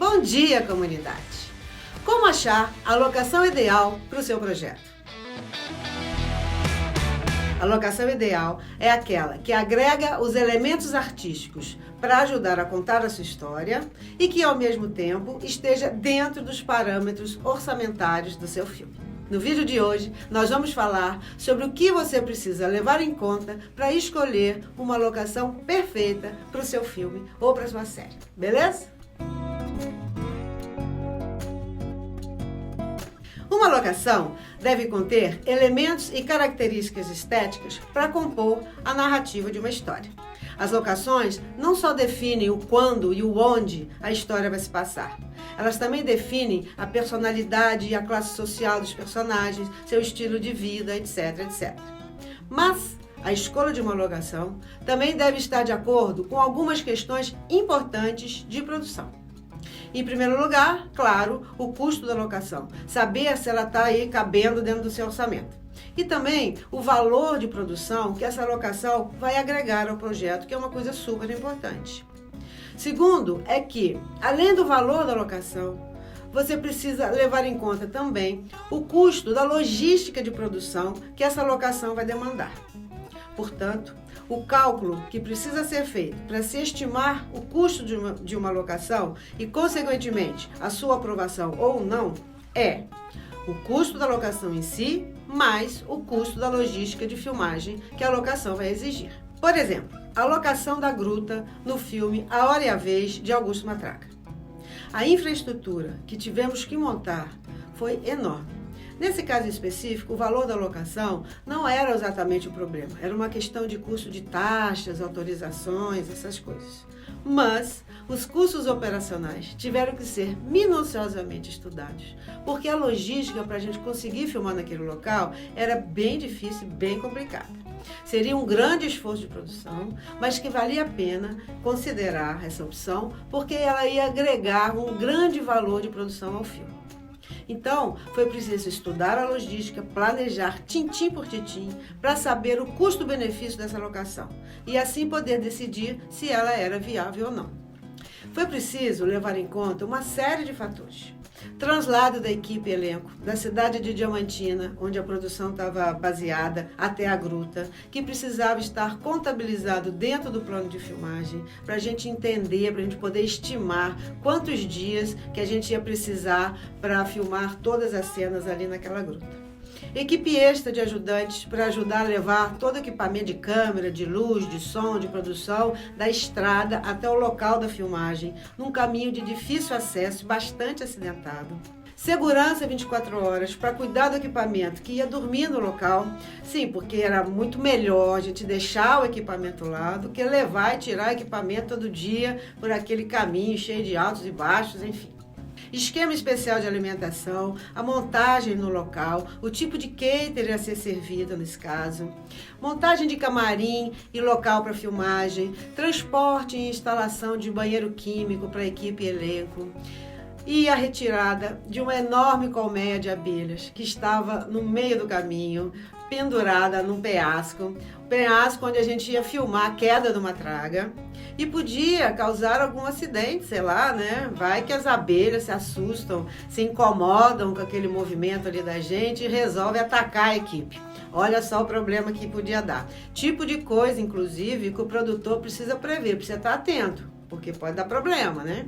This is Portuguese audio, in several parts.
Bom dia, comunidade! Como achar a locação ideal para o seu projeto? A locação ideal é aquela que agrega os elementos artísticos para ajudar a contar a sua história e que, ao mesmo tempo, esteja dentro dos parâmetros orçamentários do seu filme. No vídeo de hoje, nós vamos falar sobre o que você precisa levar em conta para escolher uma locação perfeita para o seu filme ou para a sua série, beleza? Uma locação deve conter elementos e características estéticas para compor a narrativa de uma história. As locações não só definem o quando e o onde a história vai se passar, elas também definem a personalidade e a classe social dos personagens, seu estilo de vida, etc, etc. Mas a escolha de uma locação também deve estar de acordo com algumas questões importantes de produção. Em primeiro lugar, claro, o custo da locação. Saber se ela está aí cabendo dentro do seu orçamento. E também o valor de produção que essa locação vai agregar ao projeto, que é uma coisa super importante. Segundo, é que, além do valor da locação, você precisa levar em conta também o custo da logística de produção que essa locação vai demandar. Portanto, o cálculo que precisa ser feito para se estimar o custo de uma locação e, consequentemente, a sua aprovação ou não é o custo da locação em si, mais o custo da logística de filmagem que a locação vai exigir. Por exemplo, a locação da gruta no filme A Hora e a Vez, de Augusto Matraca. A infraestrutura que tivemos que montar foi enorme. Nesse caso específico, o valor da locação não era exatamente o problema, era uma questão de custo de taxas, autorizações, essas coisas. Mas os custos operacionais tiveram que ser minuciosamente estudados, porque a logística para a gente conseguir filmar naquele local era bem difícil, bem complicada. Seria um grande esforço de produção, mas que valia a pena considerar essa opção, porque ela ia agregar um grande valor de produção ao filme. Então, foi preciso estudar a logística, planejar tintim por tintim para saber o custo-benefício dessa locação e assim poder decidir se ela era viável ou não. Foi preciso levar em conta uma série de fatores. Translado da equipe e elenco da cidade de Diamantina, onde a produção estava baseada, até a gruta, que precisava estar contabilizado dentro do plano de filmagem, para a gente entender, para a gente poder estimar quantos dias que a gente ia precisar para filmar todas as cenas ali naquela gruta. Equipe extra de ajudantes para ajudar a levar todo o equipamento de câmera, de luz, de som, de produção, da estrada até o local da filmagem, num caminho de difícil acesso, bastante acidentado. Segurança 24 horas para cuidar do equipamento que ia dormir no local. Sim, porque era muito melhor a gente deixar o equipamento lá do que levar e tirar o equipamento todo dia por aquele caminho cheio de altos e baixos, enfim. Esquema especial de alimentação, a montagem no local, o tipo de catering a ser servido nesse caso, montagem de camarim e local para filmagem, transporte e instalação de banheiro químico para equipe e elenco, e a retirada de uma enorme colmeia de abelhas que estava no meio do caminho, pendurada num penhasco onde a gente ia filmar a queda de uma traga e podia causar algum acidente, sei lá, né? Vai que as abelhas se assustam, se incomodam com aquele movimento ali da gente e resolve atacar a equipe. Olha só o problema que podia dar. Tipo de coisa, inclusive, que o produtor precisa prever, precisa estar atento, porque pode dar problema, né?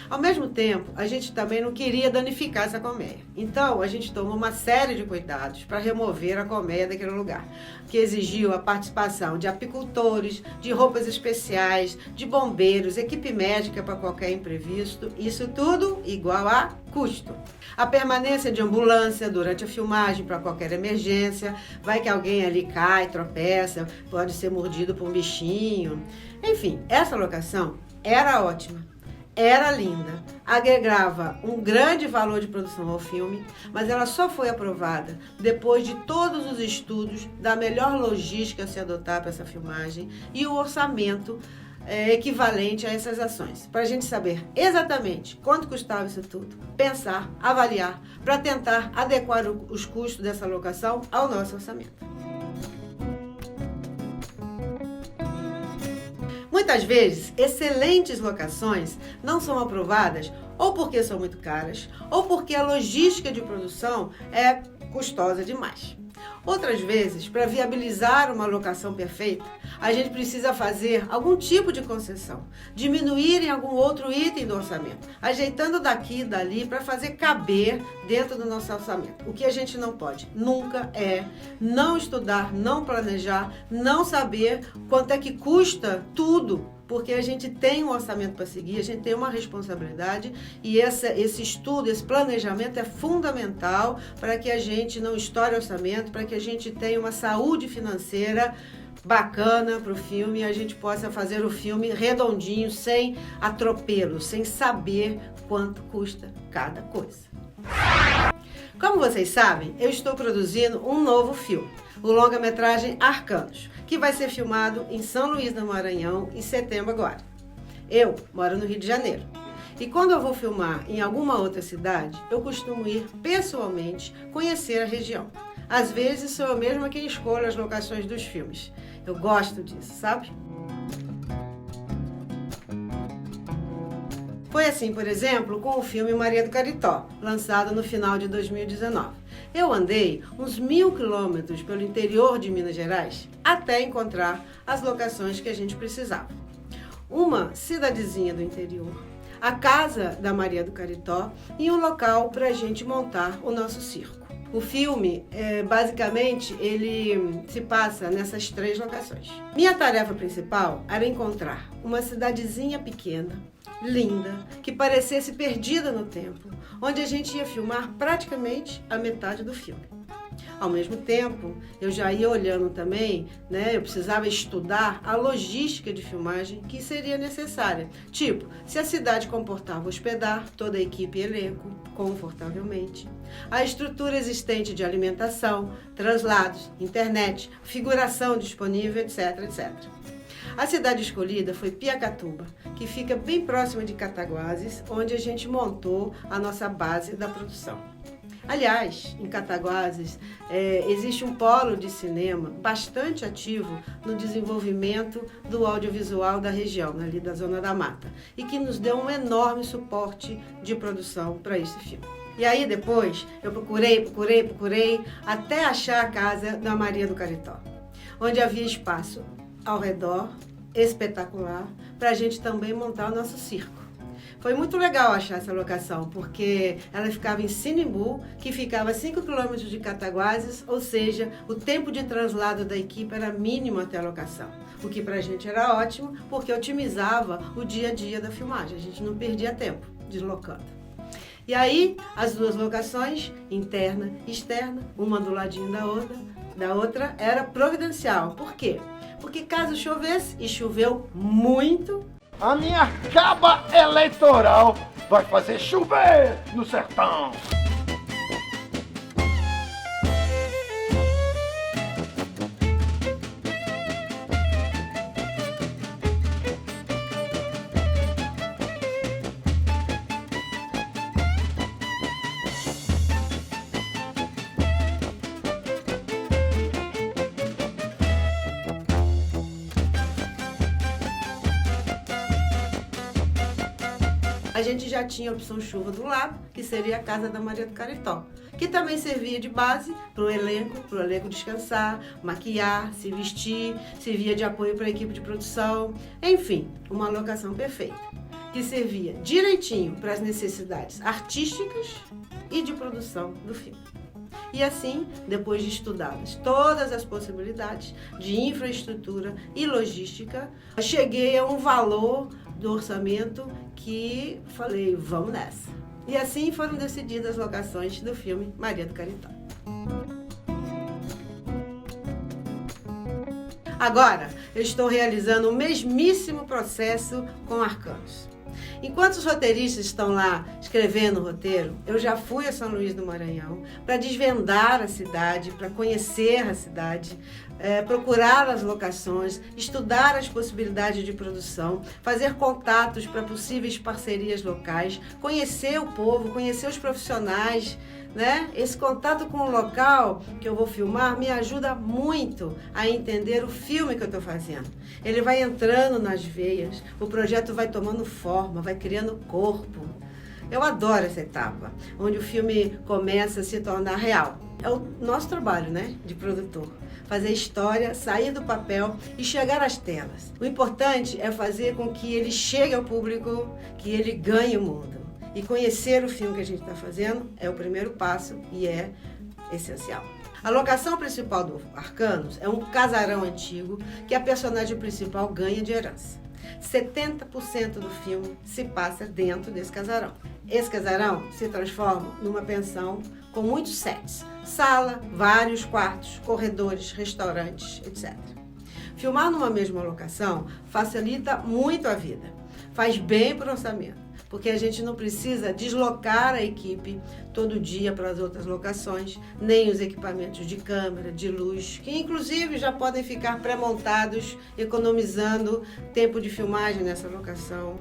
Ao mesmo tempo, a gente também não queria danificar essa colmeia. Então, a gente tomou uma série de cuidados para remover a colmeia daquele lugar, que exigiu a participação de apicultores, de roupas especiais, de bombeiros, equipe médica para qualquer imprevisto, isso tudo igual a custo. A permanência de ambulância durante a filmagem para qualquer emergência, vai que alguém ali cai, tropeça, pode ser mordido por um bichinho. Enfim, essa locação era ótima. Era linda, agregava um grande valor de produção ao filme, mas ela só foi aprovada depois de todos os estudos da melhor logística a se adotar para essa filmagem e o orçamento equivalente a essas ações, para a gente saber exatamente quanto custava isso tudo, pensar, avaliar, para tentar adequar os custos dessa locação ao nosso orçamento. Muitas vezes, excelentes locações não são aprovadas ou porque são muito caras, ou porque a logística de produção é custosa demais. Outras vezes, para viabilizar uma locação perfeita, a gente precisa fazer algum tipo de concessão, diminuir em algum outro item do orçamento, ajeitando daqui e dali para fazer caber dentro do nosso orçamento. O que a gente não pode nunca é não estudar, não planejar, não saber quanto é que custa tudo. Porque a gente tem um orçamento para seguir, a gente tem uma responsabilidade e esse estudo, esse planejamento é fundamental para que a gente não estoure orçamento, para que a gente tenha uma saúde financeira bacana para o filme e a gente possa fazer o filme redondinho, sem atropelo, sem saber quanto custa cada coisa. Como vocês sabem, eu estou produzindo um novo filme, o longa-metragem Arcanos, que vai ser filmado em São Luís do Maranhão em setembro agora. Eu moro no Rio de Janeiro. E quando eu vou filmar em alguma outra cidade, eu costumo ir pessoalmente conhecer a região. Às vezes sou eu mesma quem escolhe as locações dos filmes. Eu gosto disso, sabe? Foi assim, por exemplo, com o filme Maria do Caritó, lançado no final de 2019. Eu andei uns 1000 quilômetros pelo interior de Minas Gerais até encontrar as locações que a gente precisava. Uma cidadezinha do interior, a casa da Maria do Caritó e um local para a gente montar o nosso circo. O filme, basicamente, ele se passa nessas 3 locações. Minha tarefa principal era encontrar uma cidadezinha pequena, linda, que parecesse perdida no tempo, onde a gente ia filmar praticamente a metade do filme. Ao mesmo tempo, eu já ia olhando também, eu precisava estudar a logística de filmagem que seria necessária. Tipo, se a cidade comportava hospedar toda a equipe e elenco confortavelmente, a estrutura existente de alimentação, translados, internet, figuração disponível, etc, etc. A cidade escolhida foi Piacatuba, que fica bem próxima de Cataguases, onde a gente montou a nossa base da produção. Aliás, em Cataguases, existe um polo de cinema bastante ativo no desenvolvimento do audiovisual da região, ali da Zona da Mata, e que nos deu um enorme suporte de produção para esse filme. E aí depois eu procurei, até achar a casa da Maria do Caritó, onde havia espaço ao redor, espetacular, para a gente também montar o nosso circo. Foi muito legal achar essa locação, porque ela ficava em Sinimbu, que ficava a 5 quilômetros de Cataguases, ou seja, o tempo de translado da equipe era mínimo até a locação, o que pra gente era ótimo, porque otimizava o dia a dia da filmagem, a gente não perdia tempo deslocando. E aí, as 2 locações, interna e externa, uma do ladinho da outra, era providencial. Por quê? Porque caso chovesse, e choveu muito, a minha caba eleitoral vai fazer chover no sertão. a gente já tinha a opção chuva do lado, que seria a casa da Maria do Caritó, que também servia de base para o elenco descansar, maquiar, se vestir, servia de apoio para a equipe de produção, enfim, uma locação perfeita, que servia direitinho para as necessidades artísticas e de produção do filme. E assim, depois de estudadas todas as possibilidades de infraestrutura e logística, cheguei a um valor do orçamento que falei, vamos nessa. E assim foram decididas as locações do filme Maria do Caritó. Agora, eu estou realizando o mesmíssimo processo com Arcanos. Enquanto os roteiristas estão lá escrevendo o roteiro, eu já fui a São Luís do Maranhão para desvendar a cidade, para conhecer a cidade, procurar as locações, estudar as possibilidades de produção, fazer contatos para possíveis parcerias locais, conhecer o povo, conhecer os profissionais, né? Esse contato com o local que eu vou filmar me ajuda muito a entender o filme que eu estou fazendo. Ele vai entrando nas veias, o projeto vai tomando forma, vai criando corpo. Eu adoro essa etapa, onde o filme começa a se tornar real. É o nosso trabalho, né, de produtor. Fazer a história, sair do papel e chegar às telas. O importante é fazer com que ele chegue ao público, que ele ganhe o mundo. E conhecer o filme que a gente está fazendo é o primeiro passo e é essencial. A locação principal do Arcanos é um casarão antigo que a personagem principal ganha de herança. 70% do filme se passa dentro desse casarão. Esse casarão se transforma numa pensão com muitos sets, sala, vários quartos, corredores, restaurantes, etc. Filmar numa mesma locação facilita muito a vida, faz bem para o orçamento, porque a gente não precisa deslocar a equipe todo dia para as outras locações, nem os equipamentos de câmera, de luz, que inclusive já podem ficar pré-montados, economizando tempo de filmagem nessa locação.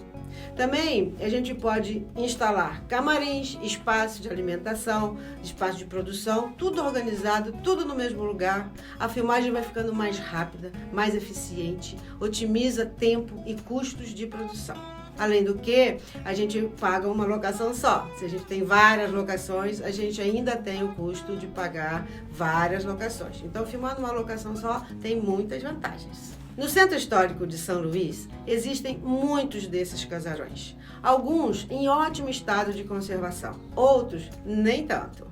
Também a gente pode instalar camarins, espaço de alimentação, espaço de produção, tudo organizado, tudo no mesmo lugar. A filmagem vai ficando mais rápida, mais eficiente, otimiza tempo e custos de produção. Além do que, a gente paga uma locação só. Se a gente tem várias locações, a gente ainda tem o custo de pagar várias locações. Então, filmar numa locação só tem muitas vantagens. No Centro Histórico de São Luís, existem muitos desses casarões. Alguns em ótimo estado de conservação, outros nem tanto.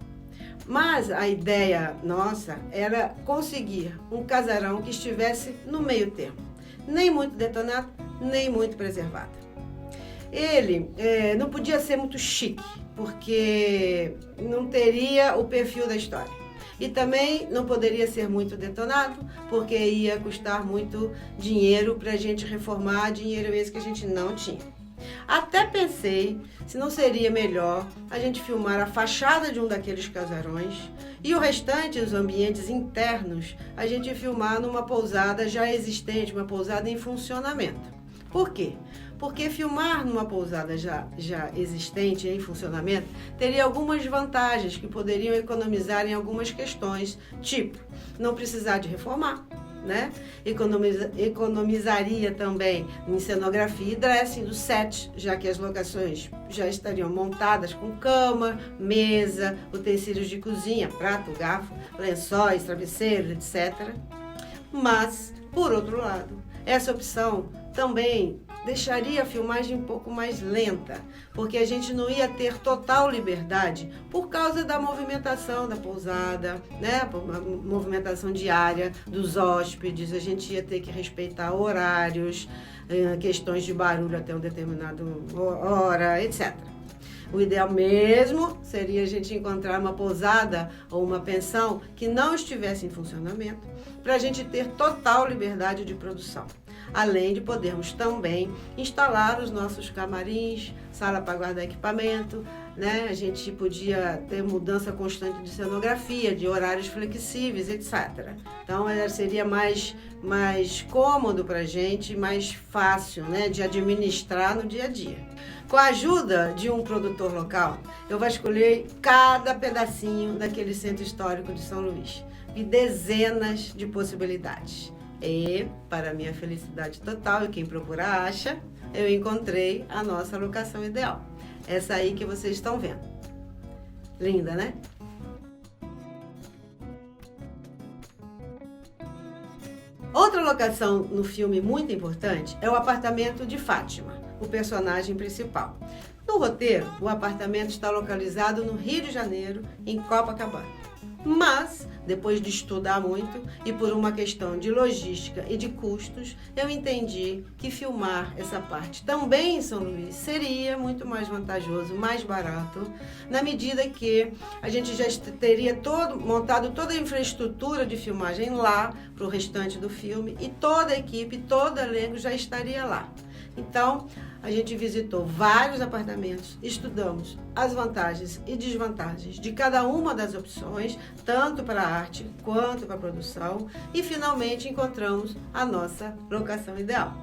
Mas a ideia nossa era conseguir um casarão que estivesse no meio termo. Nem muito detonado, nem muito preservado. Ele não podia ser muito chique, porque não teria o perfil da história. E também não poderia ser muito detonado, porque ia custar muito dinheiro para a gente reformar, dinheiro esse que a gente não tinha. Até pensei se não seria melhor a gente filmar a fachada de um daqueles casarões e o restante, os ambientes internos, a gente filmar numa pousada já existente, uma pousada em funcionamento. Por quê? Porque filmar numa pousada já existente, em funcionamento, teria algumas vantagens que poderiam economizar em algumas questões, tipo, não precisar de reformar, né? Economizaria também em cenografia e dressing do set, já que as locações já estariam montadas com cama, mesa, utensílios de cozinha, prato, garfo, lençóis, travesseiros, etc. Mas, por outro lado, essa opção também deixaria a filmagem um pouco mais lenta, porque a gente não ia ter total liberdade por causa da movimentação da pousada, né? A movimentação diária dos hóspedes, a gente ia ter que respeitar horários, questões de barulho até um determinado hora, etc. O ideal mesmo seria a gente encontrar uma pousada ou uma pensão que não estivesse em funcionamento, para a gente ter total liberdade de produção. Além de podermos também instalar os nossos camarins, sala para guardar equipamento, né? A gente podia ter mudança constante de cenografia, de horários flexíveis, etc. Então, seria mais cômodo para a gente, mais fácil, né, de administrar no dia a dia. Com a ajuda de um produtor local, eu vasculhei cada pedacinho daquele centro histórico de São Luís e dezenas de possibilidades. E, para minha felicidade total, e quem procura acha, eu encontrei a nossa locação ideal. Essa aí que vocês estão vendo. Linda, né? Outra locação no filme muito importante é o apartamento de Fátima, o personagem principal. No roteiro, o apartamento está localizado no Rio de Janeiro, em Copacabana. Mas, depois de estudar muito e por uma questão de logística e de custos, eu entendi que filmar essa parte também em São Luís seria muito mais vantajoso, mais barato, na medida que a gente já teria montado toda a infraestrutura de filmagem lá para o restante do filme e toda a equipe, todo o elenco já estaria lá. Então, a gente visitou vários apartamentos, estudamos as vantagens e desvantagens de cada uma das opções, tanto para a arte quanto para a produção, e finalmente encontramos a nossa locação ideal.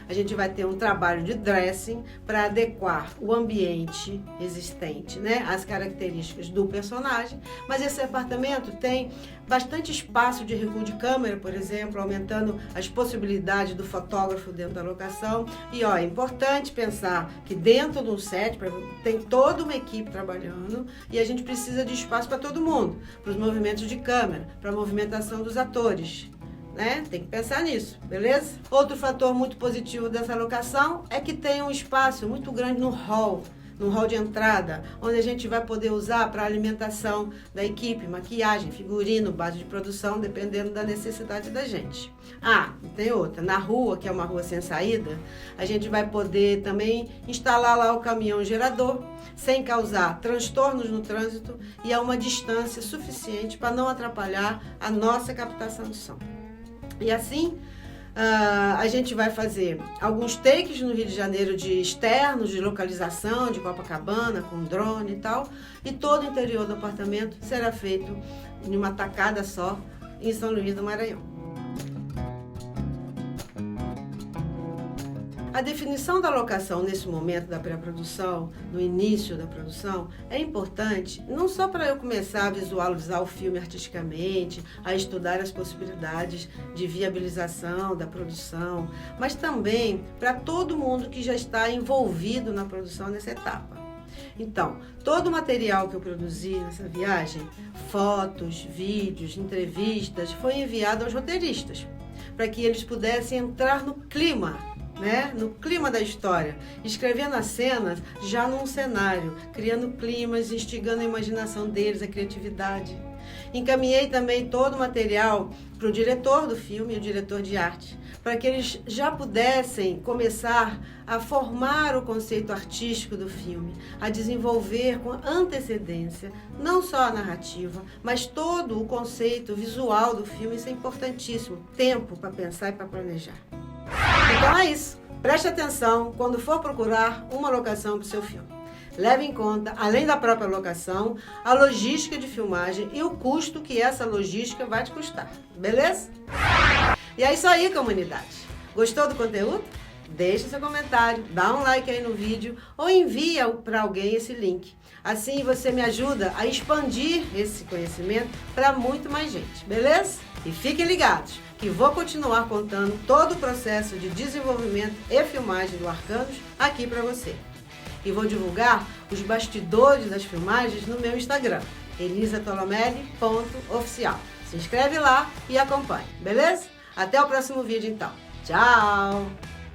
A gente vai ter um trabalho de dressing para adequar o ambiente existente, né, às características do personagem, mas esse apartamento tem bastante espaço de recuo de câmera, por exemplo, aumentando as possibilidades do fotógrafo dentro da locação. E ó, é importante pensar que dentro de um set tem toda uma equipe trabalhando e a gente precisa de espaço para todo mundo, para os movimentos de câmera, para a movimentação dos atores. Né? Tem que pensar nisso, beleza? Outro fator muito positivo dessa locação é que tem um espaço muito grande no hall de entrada, onde a gente vai poder usar para alimentação da equipe, maquiagem, figurino, base de produção, dependendo da necessidade da gente. Ah, e tem outra, na rua, que é uma rua sem saída, a gente vai poder também instalar lá o caminhão gerador, sem causar transtornos no trânsito e a uma distância suficiente para não atrapalhar a nossa captação de som. E assim, a gente vai fazer alguns takes no Rio de Janeiro de externos, de localização, de Copacabana, com drone e tal. E todo o interior do apartamento será feito em uma tacada só em São Luís do Maranhão. A definição da locação nesse momento da pré-produção, no início da produção, é importante não só para eu começar a visualizar o filme artisticamente, a estudar as possibilidades de viabilização da produção, mas também para todo mundo que já está envolvido na produção nessa etapa. Então, todo o material que eu produzi nessa viagem, fotos, vídeos, entrevistas, foi enviado aos roteiristas, para que eles pudessem entrar no clima, né? No clima da história, escrevendo as cenas já num cenário, criando climas, instigando a imaginação deles, a criatividade. Encaminhei também todo o material para o diretor do filme e o diretor de arte, para que eles já pudessem começar a formar o conceito artístico do filme, a desenvolver com antecedência, não só a narrativa, mas todo o conceito visual do filme. Isso é importantíssimo, tempo para pensar e para planejar. Então é isso, preste atenção quando for procurar uma locação para o seu filme. Leve em conta, além da própria locação, a logística de filmagem e o custo que essa logística vai te custar, beleza? E é isso aí, comunidade. Gostou do conteúdo? Deixe seu comentário, dá um like aí no vídeo ou envia para alguém esse link. Assim você me ajuda a expandir esse conhecimento para muito mais gente, beleza? E fiquem ligados, que vou continuar contando todo o processo de desenvolvimento e filmagem do Arcanos aqui para você. E vou divulgar os bastidores das filmagens no meu Instagram, elisatolomelli.oficial. Se inscreve lá e acompanhe, beleza? Até o próximo vídeo então. Tchau!